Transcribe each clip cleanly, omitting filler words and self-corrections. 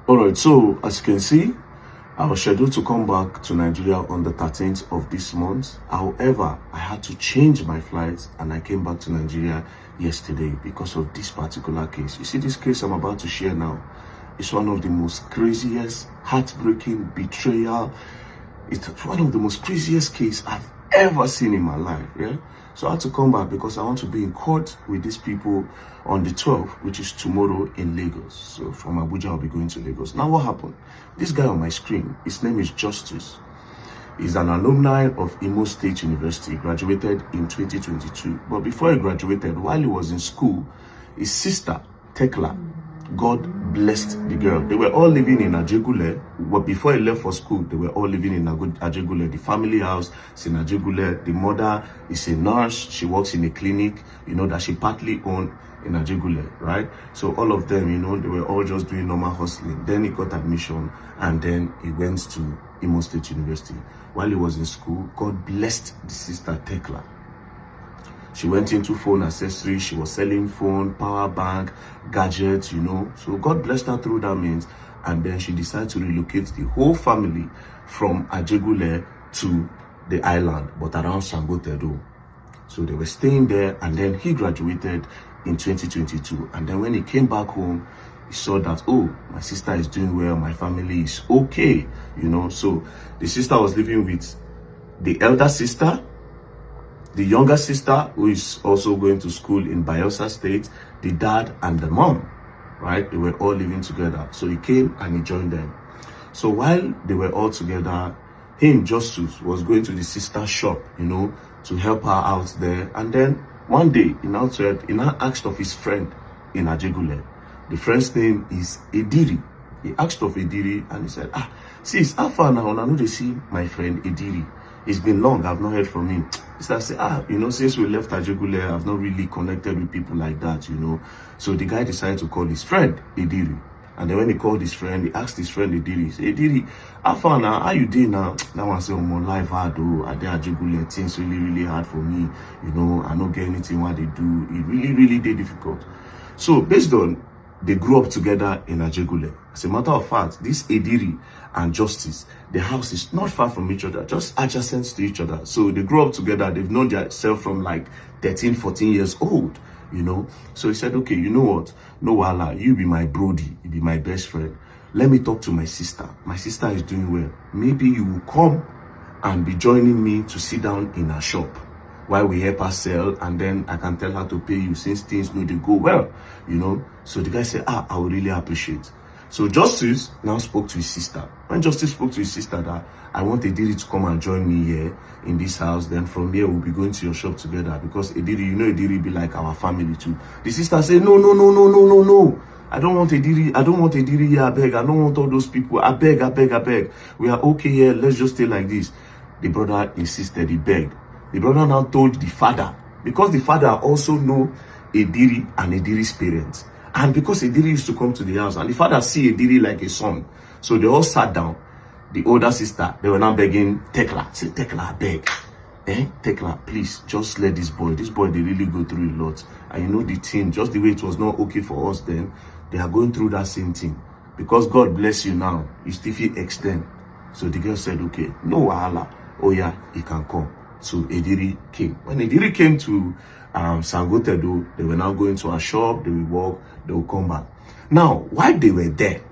All right, so as you can see, I was scheduled to come back to Nigeria on the 13th of this month. However, I had to change my flight and I came back to Nigeria yesterday because of this particular case. You see, this case I'm about to share now is one of the most craziest, heartbreaking betrayal. It's one of the most craziest cases I've ever seen in my life. Yeah. So I had to come back because I want to be in court with these people on the 12th, which is tomorrow in Lagos. So from Abuja, I'll be going to Lagos. Now what happened? This guy on my screen, his name is Justice. He's an alumni of Imo State University, graduated in 2022. But before he graduated, while he was in school, his sister, Tekla, God blessed the girl. They were all living in Ajegule. But before he left for school, they were all living in Ajegule. The family house is in Ajegule. The mother is a nurse. She works in a clinic, that she partly owned in Ajegule, right? So all of them, they were all just doing normal hustling. Then he got admission and then he went to Imo State University. While he was in school, God blessed the sister Tekla. She went into phone accessories. She was selling phone, power bank, gadgets, So God blessed her through that means. And then she decided to relocate the whole family from Ajegule to the island, but around Sangotedo. So they were staying there, and then he graduated in 2022. And then when he came back home, he saw that, oh, my sister is doing well, my family is okay, So the sister was living with the elder sister, the younger sister, who is also going to school in Bayelsa State, the dad and the mom, right? They were all living together. So he came and he joined them. So while they were all together, him, Justice, was going to the sister's shop, to help her out there. And then one day, he now asked of his friend in Ajegule. The friend's name is Ediri. He asked of Ediri and he said, sis, how far now? I know they see my friend Ediri. It's been long, I've not heard from him. He said, since we left Ajegule, I've not really connected with people like that, So the guy decided to call his friend, Ediri. And then when he called his friend, he asked his friend, Ediri, he said, Ediri, how far now? How you doing now? Now I say, my life hard, oh, I did Ajegule, things really, really hard for me. I don't get anything what they do. It really, really did difficult. So based on, they grew up together in Ajegule. As a matter of fact, this Ediri and Justice, the house is not far from each other, just adjacent to each other. So they grew up together. They've known themselves from like 13, 14 years old, So he said, okay, you know what? No, Wala, you be my brody, you be my best friend. Let me talk to my sister. My sister is doing well. Maybe you will come and be joining me to sit down in her shop while we help her sell, and then I can tell her to pay you since things they go well, So the guy said, I would really appreciate. So Justice now spoke to his sister. When Justice spoke to his sister that I want Ediri to come and join me here in this house, then from here we'll be going to your shop together, because Ediri, Ediri be like our family too. The sister said, no. I don't want Ediri. I don't want Ediri here, I beg. I don't want all those people. I beg. We are okay here. Let's just stay like this. The brother insisted, he begged. The brother now told the father, because the father also know Ediri and Ediri's parents. And because Ediri used to come to the house, and the father see Ediri like a son. So they all sat down. The older sister, they were now begging Tekla. Say, Tekla, I beg. Tekla, please, just let this boy. This boy, they really go through a lot. And the thing, just the way it was not okay for us then, they are going through that same thing. Because God bless you now, you still feel extend. So the girl said, okay, no wahala. Oh yeah, he can come. So Ediri came. When Ediri came to Sangotedo, they were now going to a shop, they will walk, they will come back. Now, while they were there,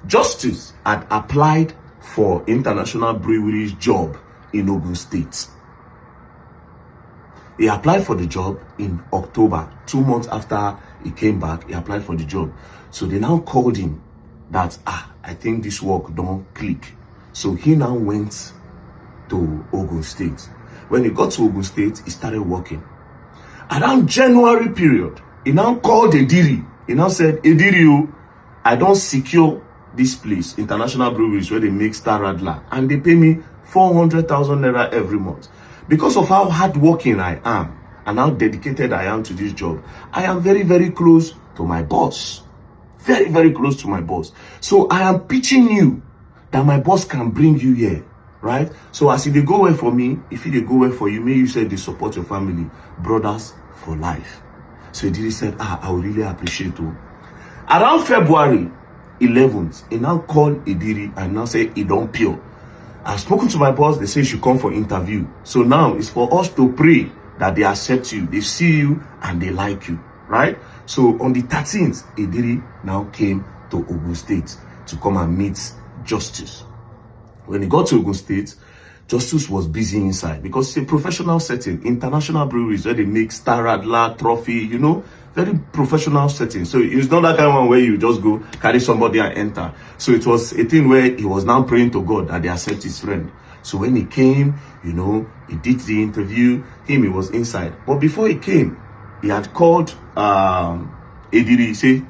Justice had applied for International Brewery's job in Ogun State. He applied for the job in October, 2 months after he came back, he applied for the job. So they now called him that, I think this work don't click. So he now went to Ogun State. When he got to Ogun State, he started working. Around January period, he now called Ediri. He now said, Ediri, I don't secure this place, International Breweries, where they make Star Radler, and they pay me 400,000 naira every month. Because of how hardworking I am and how dedicated I am to this job, I am very, very close to my boss. Very, very close to my boss. So I am pitching you that my boss can bring you here, right? So as if they go well for me, if they go well for you, may you say they support your family. Brothers for life. So Ediri said, I would really appreciate you. Around February, 11th, he now called Ediri and now say he don't pure. I've spoken to my boss, they say you should come for interview. So now it's for us to pray that they accept you, they see you, and they like you, right? So on the 13th, Ediri now came to Ogun State to come and meet Justice. When he got to Ogun State, Justice was busy inside because it's a professional setting, international breweries where they make Star Radler, Trophy, you know, very professional setting. So it's not that kind of one where you just go carry somebody and enter. So it was a thing where he was now praying to God that they accept his friend. So when he came, you know, he did the interview, he was inside. But before he came, he had called Ediri, say,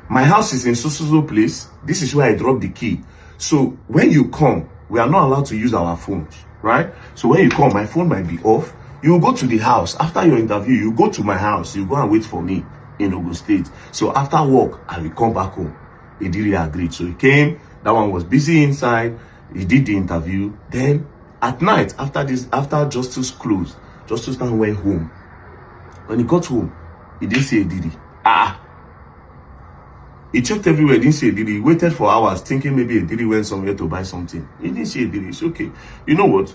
my house is in so place. This is where I dropped the key. So when you come, we are not allowed to use our phones, right? So when you come, my phone might be off. You will go to the house. After your interview, you go to my house. You go and wait for me in Ogun State. So after work, I will come back home. Ediri agreed. So he came. That one was busy inside. He did the interview. Then at night, after Justice closed, Justice now went home. When he got home, he didn't see Ediri. He checked everywhere, didn't see Ediri. He waited for hours, thinking maybe Ediri went somewhere to buy something. He didn't see Ediri. It's okay. You know what?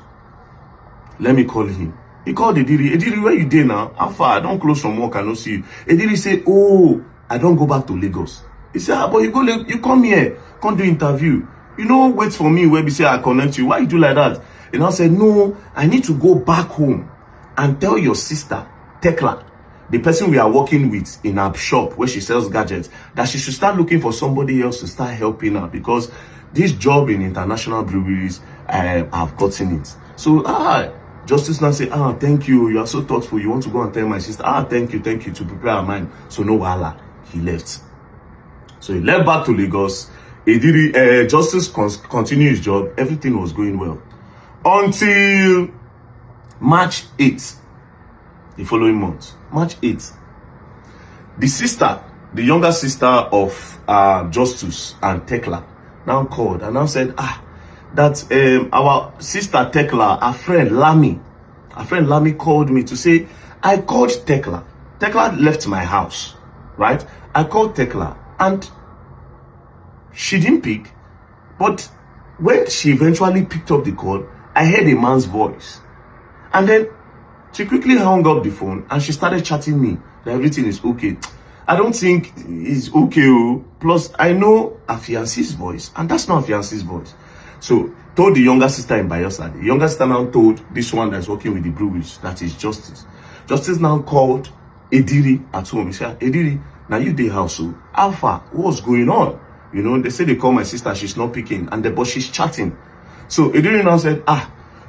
Let me call him. He called Ediri. Ediri, where you there now? How far? I don't close from work, I don't see you. Ediri said, oh, I don't go back to Lagos. He said, but you come here, come do interview. You know, wait for me where we say I connect you. Why you do like that? And I said, no, I need to go back home and tell your sister, Tekla, the person we are working with in our shop where she sells gadgets, that she should start looking for somebody else to start helping her, because this job in international breweries, I've gotten it. So Justice now say, thank you, you are so thoughtful, you want to go and tell my sister, thank you, to prepare her mind. So no wahala, he left. So he left back to Lagos. Ediri, Justice continued his job, everything was going well. Until March 8th. The following month, March 8th, the sister, the younger sister of Justice and Tekla, now called and now said, that our sister Tekla, our friend Lami called me to say, I called Tekla. Tekla left my house, right? I called Tekla and she didn't pick, but when she eventually picked up the call, I heard a man's voice. And then she quickly hung up the phone and she started chatting me that everything is okay. I don't think it's okay. Plus, I know a fiancé's voice, and that's not a fiancé's voice. So, told the younger sister in Bayelsa. The younger sister now told this one that's working with the breweries, that is Justice. Justice now called Ediri at home. He said, Ediri, now you the house, so Alpha, what's going on? You know, they say they call my sister, she's not picking, but she's chatting. So Ediri now said,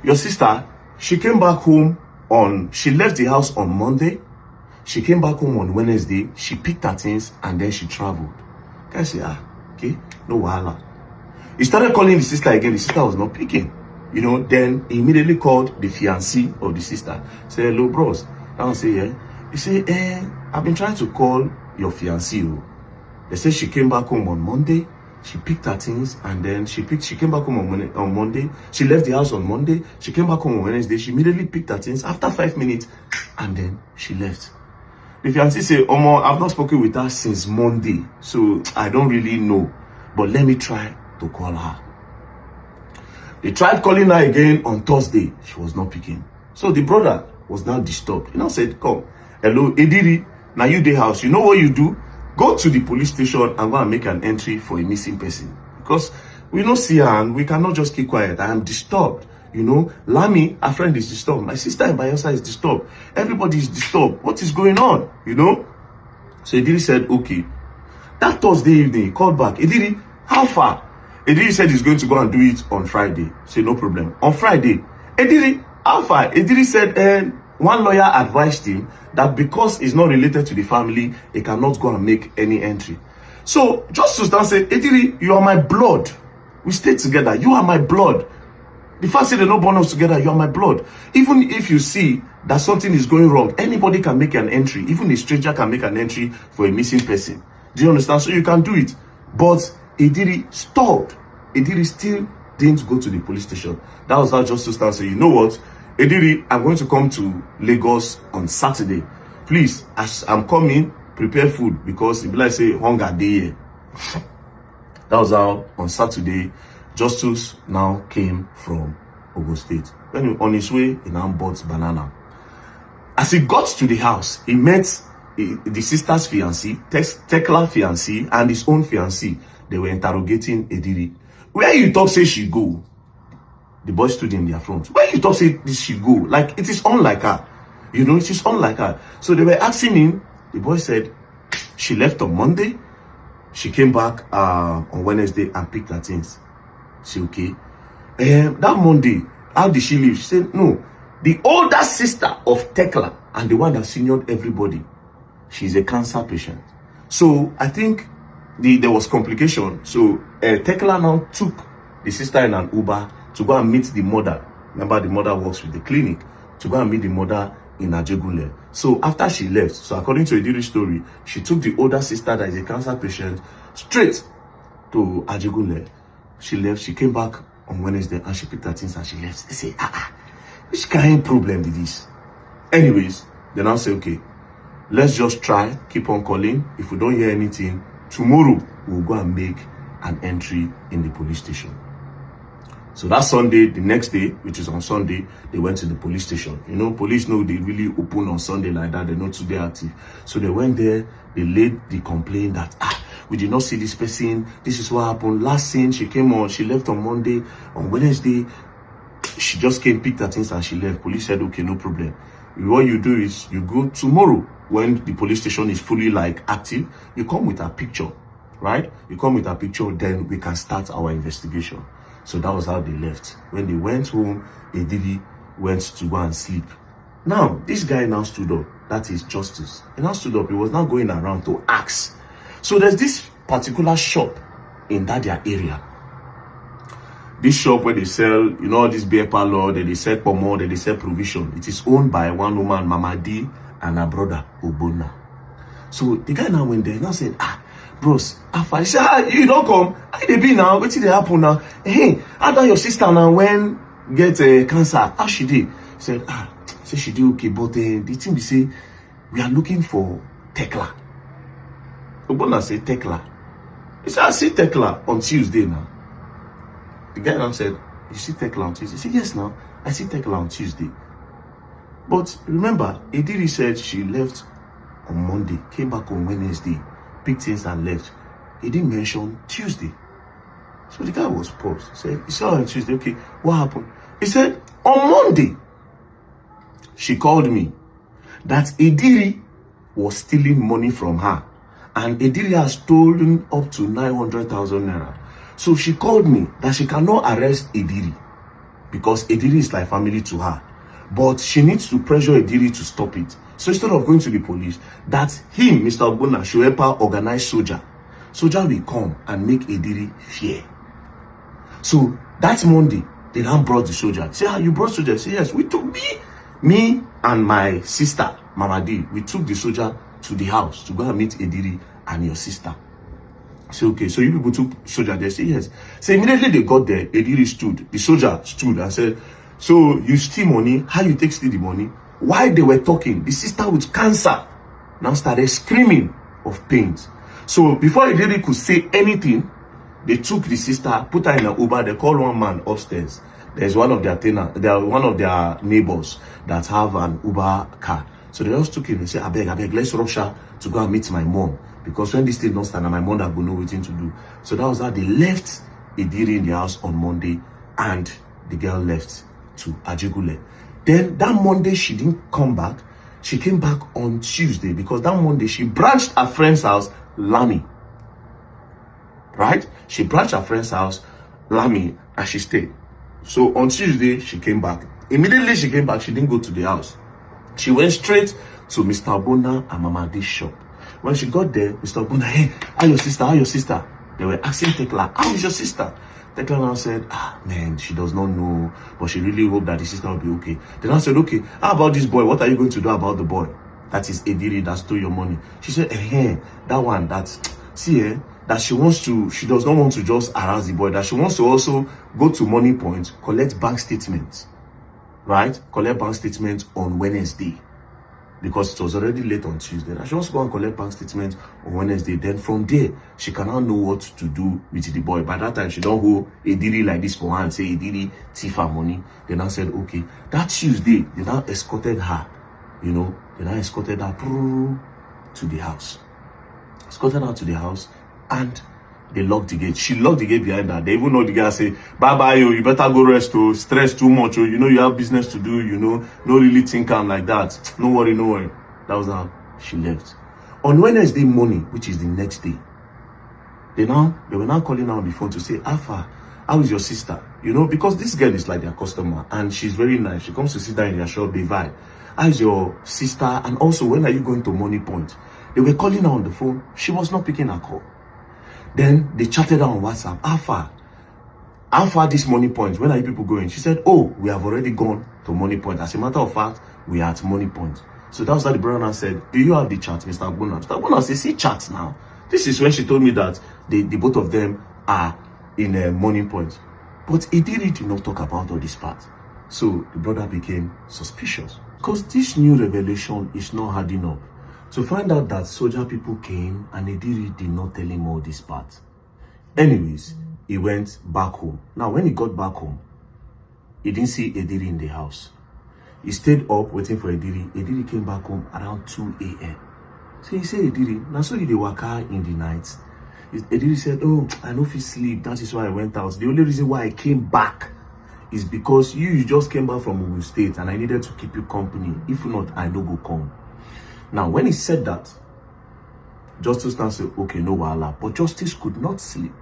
your sister, she came back home she left the house on Monday. She came back home on Wednesday. She picked her things and then she traveled. Guy said, okay, no wahala. He started calling the sister again. The sister was not picking. You know, then he immediately called the fiancé of the sister. Say, hello, bros. I say, yeah. He said, I've been trying to call your fiancé. They said she came back home on Monday. She picked her things and then she came back home on Monday. She left the house on Monday. She came back home on Wednesday. She immediately picked her things after 5 minutes and then she left. The fiancé said, Omo, I've not spoken with her since Monday, so I don't really know. But let me try to call her. They tried calling her again on Thursday. She was not picking. So the brother was now disturbed. He now said, come, hello, Ediri, now you the house. You know what you do? Go to the police station and go and make an entry for a missing person. Because we don't see her and we cannot just keep quiet. I am disturbed. You know, Lami, our friend, is disturbed. My sister in Bayelsa is disturbed. Everybody is disturbed. What is going on? You know? So Ediri said, okay. That Thursday evening, he called back. Ediri, how far? Ediri said he's going to go and do it on Friday. Say, no problem. On Friday, Ediri, how far? Ediri said, one lawyer advised him that because he's not related to the family, he cannot go and make any entry. So Justice now said, Ediri, you are my blood. We stay together. You are my blood. The fact that they not born us together, you are my blood. Even if you see that something is going wrong, anybody can make an entry. Even a stranger can make an entry for a missing person. Do you understand? So you can do it. But Ediri stopped. Ediri still didn't go to the police station. That was how Justice now said, you know what? Ediri, I'm going to come to Lagos on Saturday. Please, as I'm coming, prepare food because it be like say hunger day here. That was how on Saturday, Justus now came from Ogun State. When on his way, he now bought banana. As he got to the house, he met the sister's fiancé, Tekla fiancé, and his own fiancé. They were interrogating Ediri. Where you talk say she go? The boy stood in their front. Where you talk say she go? Like, it is unlike her. You know, it is unlike her. So they were asking him. The boy said she left on Monday. She came back on Wednesday and picked her things. She okay. That Monday, how did she leave? She said, no. The older sister of Tekla and the one that seniored everybody, she's a cancer patient. So I think there was complication. So Tekla now took the sister in an Uber to go and meet the mother. Remember, the mother works with the clinic. To go and meet the mother in Ajegunle. So after she left, so according to Ediri's story, she took the older sister that is a cancer patient straight to Ajegunle. She left. She came back on Wednesday and she picked her things and she left. They say, which kind of problem is this? Anyways, they now say, okay, let's just try, keep on calling. If we don't hear anything, tomorrow we'll go and make an entry in the police station. So that Sunday, the next day, which is on Sunday, they went to the police station. You know, police know they really open on Sunday like that. They're not too active. So they went there, they laid the complaint that, we did not see this person. This is what happened. Last scene, she came on, she left on Monday. On Wednesday, she just came, picked her things and she left. Police said, okay, no problem. What you do is you go tomorrow when the police station is fully like active, you come with a picture, right? You come with a picture, then we can start our investigation. So that was how they left. When they went home, Ediri went to go and sleep. Now, this guy now stood up. That is Justus. He now stood up. He was now going around to ask. So there's this particular shop in that their area. This shop where they sell, you know, all this beer parlor, that they sell pomo, that they sell provision. It is owned by one woman, Mama D, and her brother, Obona. So the guy now went there and now said, bros, I said, you don't come. How they be now? What did they happen now? Hey, how that your sister now when get cancer? How she did? He said, say she did okay, but the thing we say, we are looking for Tekla. Obona said, Tekla. He said, I see Tekla on Tuesday now. The guy now said, you see Tekla on Tuesday? He said, yes now, I see Tekla on Tuesday. But remember, Ediri said she left on Monday, came back on Wednesday, picked things and left. He didn't mention Tuesday. So the guy was paused. He said, you saw her on Tuesday, okay, what happened? He said, on Monday, she called me that Ediri was stealing money from her. And Ediri has stolen up to 900,000 naira. So she called me that she cannot arrest Ediri because Ediri is like family to her. But she needs to pressure Ediri to stop it. So instead of going to the police, that him, Mr. Obona, should help her organize soldier. Soldier will come and make Ediri fear. So that Monday, they now brought the soldier. Say, you brought soldier? Say, yes, we took me and my sister, Mama D, we took the soldier to the house to go and meet Ediri and your sister. Say, okay, so you people took soldier there? Say, yes. So immediately they got there, Ediri stood. The soldier stood and said, so you steal money? How you take steal the money? While they were talking, the sister with cancer now started screaming of pains. So before Ediri could say anything, they took the sister, put her in an Uber. They called one man upstairs. There's one of their one of their neighbors that have an Uber car. So they just took him and said, I beg, let's rush her to go and meet my mom. Because when this thing don't stand, my mother will know what to do. So that was how they left Ediri in the house on Monday, and the girl left to Ajegunle. Then that Monday, she didn't come back. She came back on Tuesday because that Monday, she branched her friend's house, Lami. Right? She branched her friend's house, Lami, and she stayed. So on Tuesday, she came back. Immediately she came back, she didn't go to the house. She went straight to Mr. Obona and Mama D's shop. When she got there, Mr. Obona, hey, how your sister? How your sister? They were asking Tekla, how is your sister? Tekla now said, man, she does not know, but she really hoped that the sister will be okay. Then I said, okay, how about this boy? What are you going to do about the boy? That is Ediri that stole your money. She said, that one, that she does not want to just harass the boy, that she wants to also go to Money Point, collect bank statements, right? Collect bank statements on Wednesday. because it was already late on Tuesday. That she wants to go and collect bank statement on Wednesday. Then from there, she can now know what to do with the boy. By that time, she don't hold Ediri like this for her and say Ediri thief her money. They now said, okay, that Tuesday, they now escorted her, you know, they now escorted her to the house. Escorted her to the house and they locked the gate. She locked the gate behind her. They even know the guy say, bye-bye, you better go rest, oh, stress too much, oh, you know you have business to do, you know, no really think I'm like that. No worry, no worry. That was how she left. On Wednesday morning, which is the next day, they were now calling her on the phone to say, Alpha, how is your sister? You know, because this girl is like their customer and she's very nice. She comes to sit down in their shop, they vibe. How is your sister? And also, when are you going to Money Point? They were calling her on the phone. She was not picking her call. Then they chatted her on WhatsApp. How far this Money Point? When are you people going? She said, oh, we have already gone to Money Point. As a matter of fact, we are at Money Point. So that was how the brother now said, do you have the chat, Mr. Agbona? Mr. Agbona said, see chat now. This is when she told me that the both of them are in a Money Point. But Ediri did not talk about all this part. So the brother became suspicious. Because this new revelation is not adding up. To find out that soldier people came and Ediri did not tell him all this part. Anyways, he went back home. Now, when he got back home, he didn't see Ediri in the house. He stayed up waiting for Ediri. Ediri came back home around 2 a.m. So he said, Ediri, now so you dey waka in the night. Ediri said, oh, I no fit sleep. That is why I went out. The only reason why I came back is because you just came back from Ogun State and I needed to keep you company. If not, I no go come. Now, when he said that, Justice now said, okay, no wahala. But Justice could not sleep.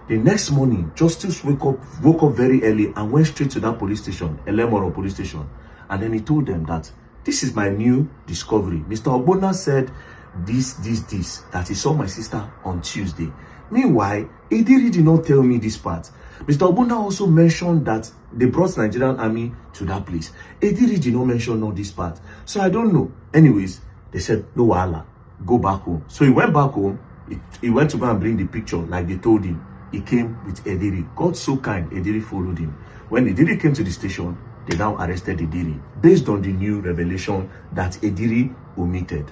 The next morning, Justice woke up very early and went straight to that police station, Elemoro police station. And then he told them that this is my new discovery. Mr. Agbona said this, that he saw my sister on Tuesday. Meanwhile, Ediri did not tell me this part. Mr. Agbona also mentioned that they brought Nigerian army to that place. Ediri did not mention all this part. So I don't know. Anyways, they said, no wahala, go back home. So he went back home. He went to go and bring the picture like they told him. He came with Ediri. God so kind, Ediri followed him. When Ediri came to the station, they now arrested Ediri based on the new revelation that Ediri omitted.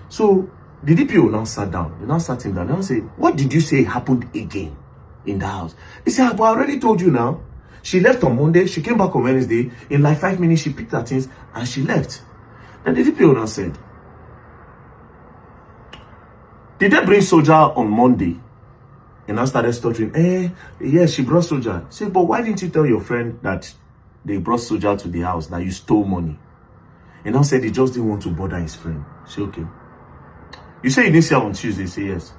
So the DPO now sat down. They now sat him down. They now say, what did you say happened again in the house? He said, but I already told you now. She left on Monday. She came back on Wednesday. In like 5 minutes, she picked her things and she left. Then the DPO now said, did they bring soldier on Monday? And I started stuttering. Yes, she brought soldier. Say, but why didn't you tell your friend that they brought soldier to the house, that you stole money? And I said he just didn't want to bother his friend. Say, okay. You say you didn't see her on Tuesday. Say, yes.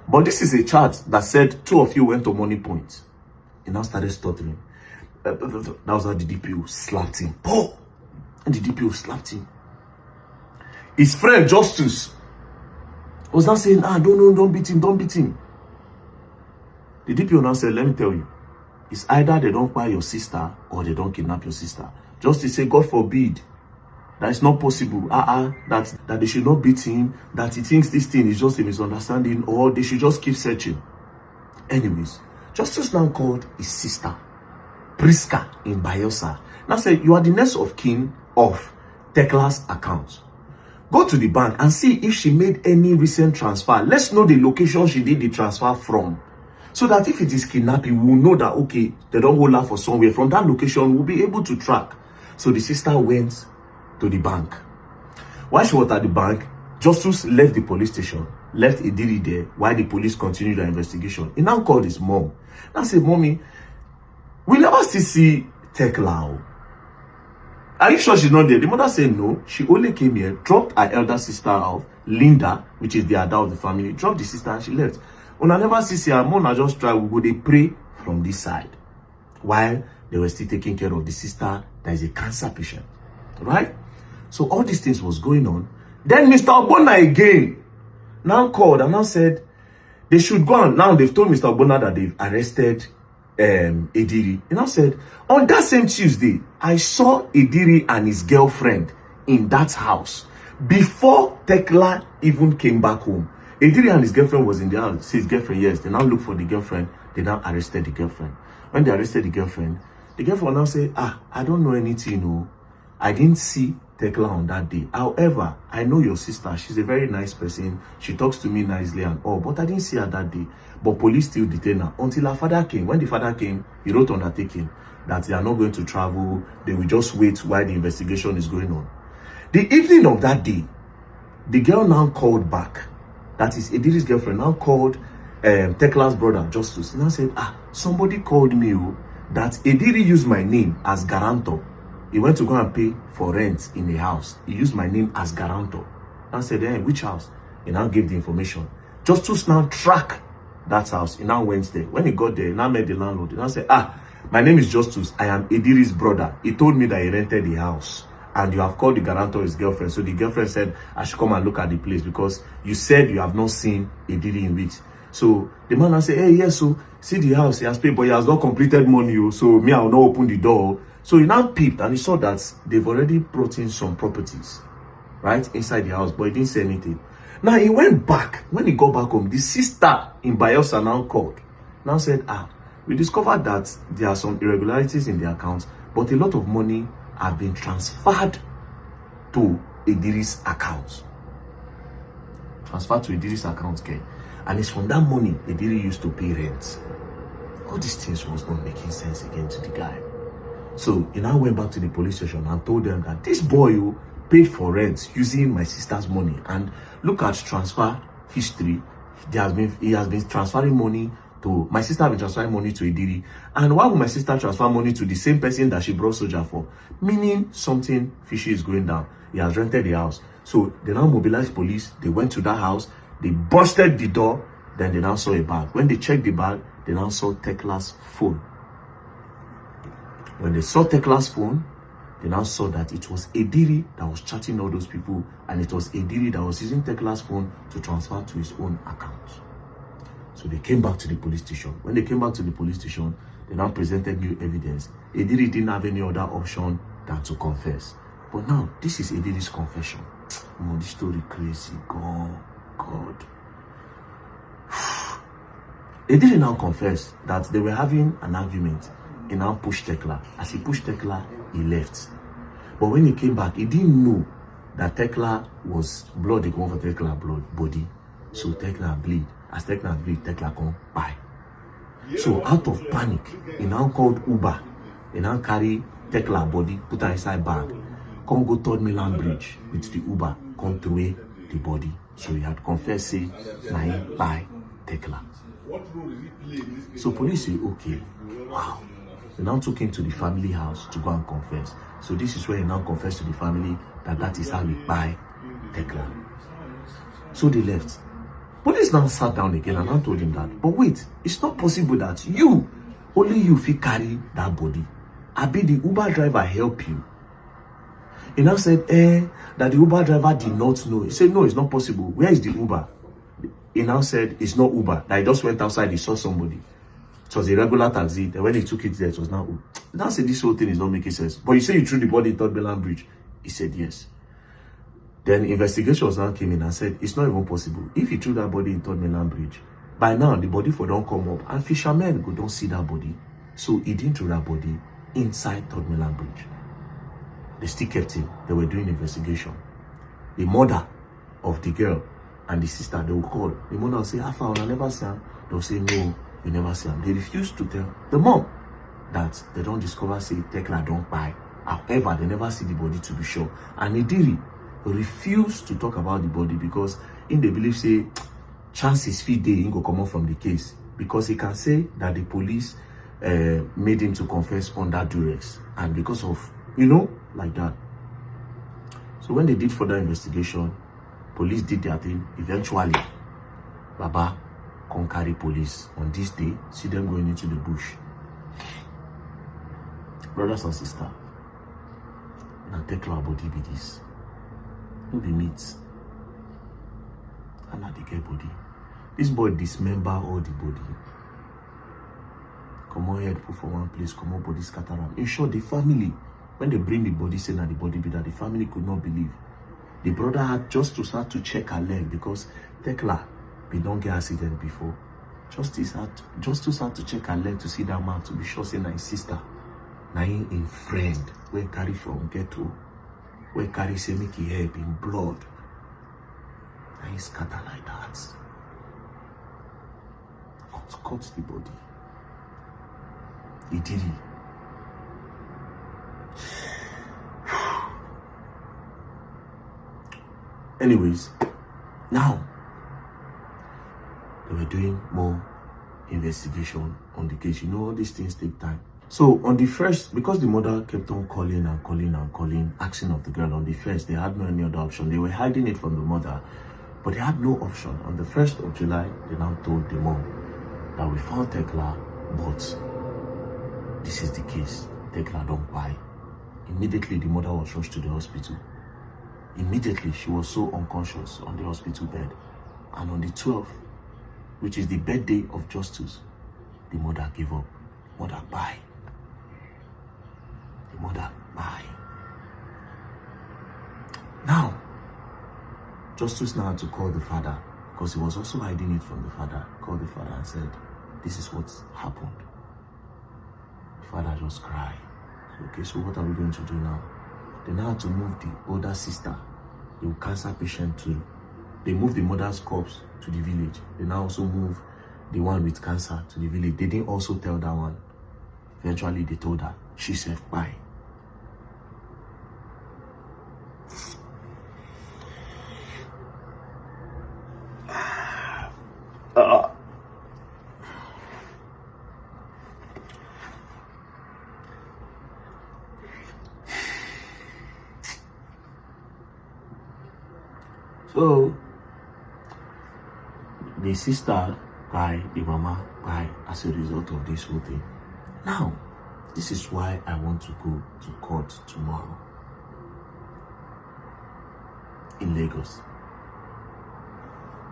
But this is a chart that said 2 of you went to Money Point. And I started stuttering. That was how the DPO slapped him. Oh! And the DPO slapped him. His friend, Justice, was now saying, don't beat him, don't beat him. The DPO now said, let me tell you, it's either they don't buy your sister or they don't kidnap your sister. Justice said, God forbid, that is not possible. That they should not beat him, that he thinks this thing is just a misunderstanding, or they should just keep searching. Anyways, Justice now called his sister, Priska in Bayelsa. Now said, you are the next of kin of Tekla's account. Go to the bank and see if she made any recent transfer. Let's know the location she did the transfer from. So that if it is kidnapping, we'll know that, okay, they don't hold her for somewhere. From that location, we'll be able to track. So the sister went to the bank. While she was at the bank, Justice left the police station, left Ediri there while the police continued their investigation. He now called his mom. Now said, Mommy, we never still see Tekla. Are you sure she's not there? The mother said no. She only came here, dropped her elder sister off, Linda, which is the adult of the family, dropped the sister and she left. When I never see her, mom, I just try, we go, they pray from this side. While they were still taking care of the sister that is a cancer patient. Right? So all these things was going on. Then Mr. Agbona again now called and now said they should go on. Now they've told Mr. Agbona that they've arrested Ediri. He now said, on that same Tuesday, I saw Ediri and his girlfriend in that house before Tekla even came back home. Ediri and his girlfriend was in the house. His girlfriend, yes. They now looked for the girlfriend. They now arrested the girlfriend. When they arrested the girlfriend now said, I don't know anything, no. I didn't see Tekla on that day. However, I know your sister. She's a very nice person. She talks to me nicely and all, but I didn't see her that day. But police still detained her until her father came. When the father came, he wrote undertaking that they are not going to travel. They will just wait while the investigation is going on. The evening of that day, the girl now called back. That is Ediri's girlfriend now called Tekla's brother, Justus. Now said, somebody called me that Ediri used my name as guarantor. He went to go and pay for rent in a house. He used my name as guarantor. I said, which house? He now gave the information. Justus now track that house. He now went there. When he got there, he now met the landlord. He now said, my name is Justus. I am Ediri's brother. He told me that he rented the house. And you have called the guarantor his girlfriend. So the girlfriend said, I should come and look at the place because you said you have not seen Ediri in weeks. So the man now said, yes, so see the house. He has paid, but he has not completed money. So me, I will not open the door. So he now peeped and he saw that they've already brought in some properties, right, inside the house, but he didn't say anything. Now he went back. When he got back home, the sister in Bayelsa now called. Now said, we discovered that there are some irregularities in the account, but a lot of money have been transferred to Ediri's account. Transferred to Ediri's account, okay? And it's from that money Ediri used to pay rent. All these things was not making sense again to the guy. So he now went back to the police station and told them that this boy paid for rent using my sister's money. And look at transfer history. He has been transferring money to my sister. Has been transferring money to Ediri. And why would my sister transfer money to the same person that she brought soldier for? Meaning something fishy is going down. He has rented the house. So they now mobilized police. They went to that house. They busted the door. Then they now saw a bag. When they checked the bag, they now saw Tekla's phone. When they saw Tekla's phone, they now saw that it was Ediri that was chatting all those people, and it was Ediri that was using Tekla's phone to transfer to his own account. So they came back to the police station. When they came back to the police station, they now presented new evidence. Ediri didn't have any other option than to confess. But now, this is Ediri's confession. Oh, this story crazy. God. Ediri now confessed that they were having an argument. He now pushed Tekla. As he pushed Tekla, he left. But when he came back, he didn't know that Tekla was blood. They come for Tekla body. So Tekla bleed. As Tekla bleed, Tekla come by. So out of panic, he now called Uber. He now carry Tekla body, put her inside bag. Come go Third Mainland Bridge with the Uber. Come throw away the body. So he had confessed, say, na him by Tekla. So police say, okay, wow. They now took him to the family house to go and confess. So this is where he now confessed to the family that is how he buy Tekla. So they left. Police now sat down again and I told him that, but wait, it's not possible that only you fit carry that body. I be the Uber driver help you. He now said, that the Uber driver did not know. He said, no, it's not possible. Where is the Uber? He now said, it's not Uber. That he just went outside, he saw somebody. It was a regular taxi. Then when he took it there, it was now. Now said this whole thing is not making sense. But you say you threw the body in Third Mainland Bridge. He said yes. Then investigations now came in and said it's not even possible. If he threw that body in Third Mainland Bridge, by now the body for don't come up and fishermen go don't see that body. So he didn't throw that body inside Third Mainland Bridge. They still kept him. They were doing investigation. The mother of the girl and the sister, they will call. The mother will say, I never see him. They'll say, no, you never see him. They refuse to tell the mom that they don't discover, say, Tekla don't buy. However, they never see the body to be sure. And Ediri refused to talk about the body because in they believe, say, chances fit day he go come out from the case. Because he can say that the police made him to confess under duress. And because of, like that. So when they did further investigation, police did their thing. Eventually, Baba come carry police on this day, see them going into the bush. Brothers and sisters, now Tekla body be this. No be meat. And now they get body. This boy dismember all the body. Come on head put for one place, come on body scatter around. In short, the family, when they bring the body, say that the body be that, the family could not believe. The brother had just to start to check her leg because Tekla, we don't get accident before. Just to start to check her leg to see that man to be sure say na his sister, na him friend when carry from ghetto where carry say make he help in blood. And he scatter like that. Cut the body. He did it. Anyways, now they were doing more investigation on the case. You know, all these things take time. So on the first, because the mother kept on calling and calling and calling, asking of the girl on the first, they had no any other option. They were hiding it from the mother, but they had no option. On the 1st of July, they now told the mom that we found Tekla, but this is the case. Tekla don't buy. Immediately, the mother was rushed to the hospital. Immediately, she was so unconscious on the hospital bed. And on the 12th, which is the birthday of Justice, the mother gave up. Mother bye. The mother bye. Now, Justice now had to call the father, because he was also hiding it from the father. Called the father and said, this is what's happened. The father just cried. Okay, so what are we going to do now? They now had to move the older sister, the cancer patient, to. They moved the mother's corpse to the village. They now also move the one with cancer to the village. They didn't also tell that one. Eventually, they told her. She said, bye. So, the sister died, the mama died as a result of this whole thing. Now, this is why I want to go to court tomorrow in Lagos.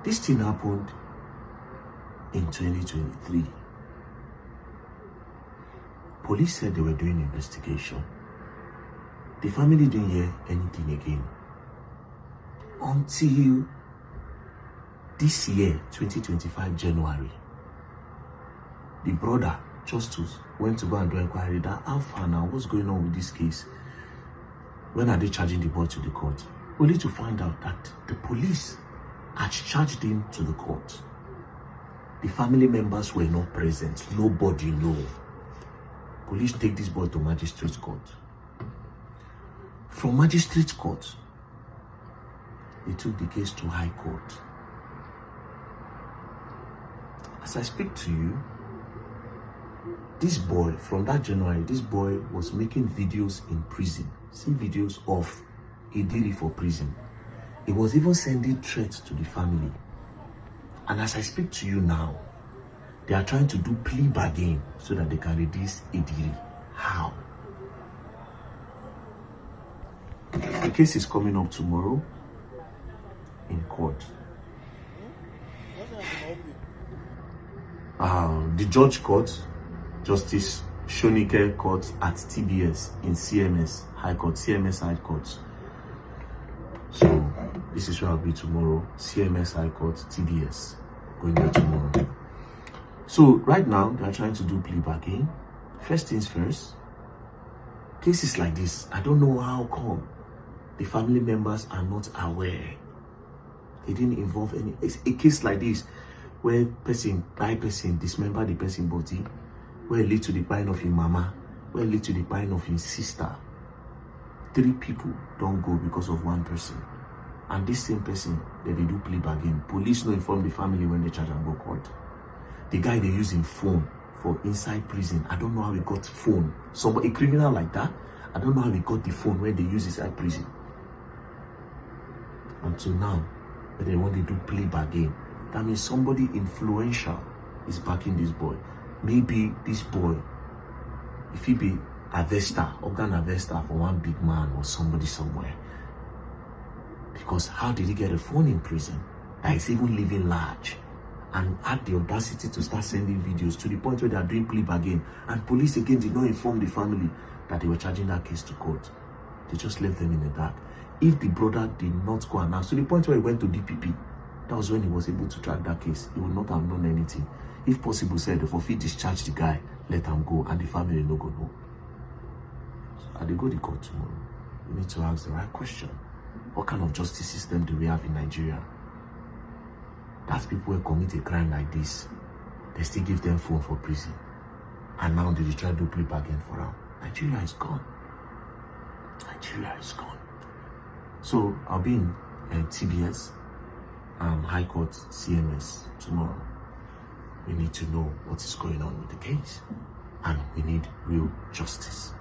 This thing happened in 2023. Police said they were doing investigation. The family didn't hear anything again. Until this year, 2025 January, the brother, Justice, went to go and do inquiry that how far now, what's going on with this case? When are they charging the boy to the court? Only to find out that the police had charged him to the court. The family members were not present. Nobody knew. Police take this boy to magistrate court. From magistrate court, they took the case to High Court. As I speak to you, this boy, from that January, this boy was making videos in prison. See videos of Idiri for prison. He was even sending threats to the family. And as I speak to you now, they are trying to do plea bargain so that they can release Idiri. How? The case is coming up tomorrow in court. The judge court, Justice Shonike Court at TBS in CMS High Court, CMS High Court. So this is where I'll be tomorrow, CMS High Court, TBS, going there tomorrow. So right now they are trying to do plea bargain. First things first, cases like this, I don't know how come the family members are not aware. They didn't involve any. It's a case like this where person dismember the person body, where it lead to the dying of his mama, where it lead to the dying of his sister. 3 people don't go because of 1 person. And this same person, they do plea bargain. Police no inform the family when they charge and go court. The guy they using phone for inside prison. I don't know how he got phone. Somebody, a criminal like that, I don't know how he got the phone when they use inside prison. Until now, but they want to do plea bargain. That means somebody influential is backing this boy. Maybe this boy, if he be organ harvester for one big man or somebody somewhere. Because how did he get a phone in prison that is even living large and had the audacity to start sending videos to the point where they are doing plea bargain, and police again did not inform the family that they were charging that case to court. They just left them in the dark. If the brother did not go announce, to the point where he went to DPP, that was when he was able to track that case. He would not have known anything. If possible, said, if he discharge the guy, let him go, and the family no go know. So I dey go to court tomorrow. we need to ask the right question. What kind of justice system do we have in Nigeria? That people who commit a crime like this, they still give them phone for prison. And now they try to play bargain for them. Nigeria is gone. Nigeria is gone. So I'll be in TBS, High Court, CMS tomorrow. We need to know what is going on with the case. And we need real justice.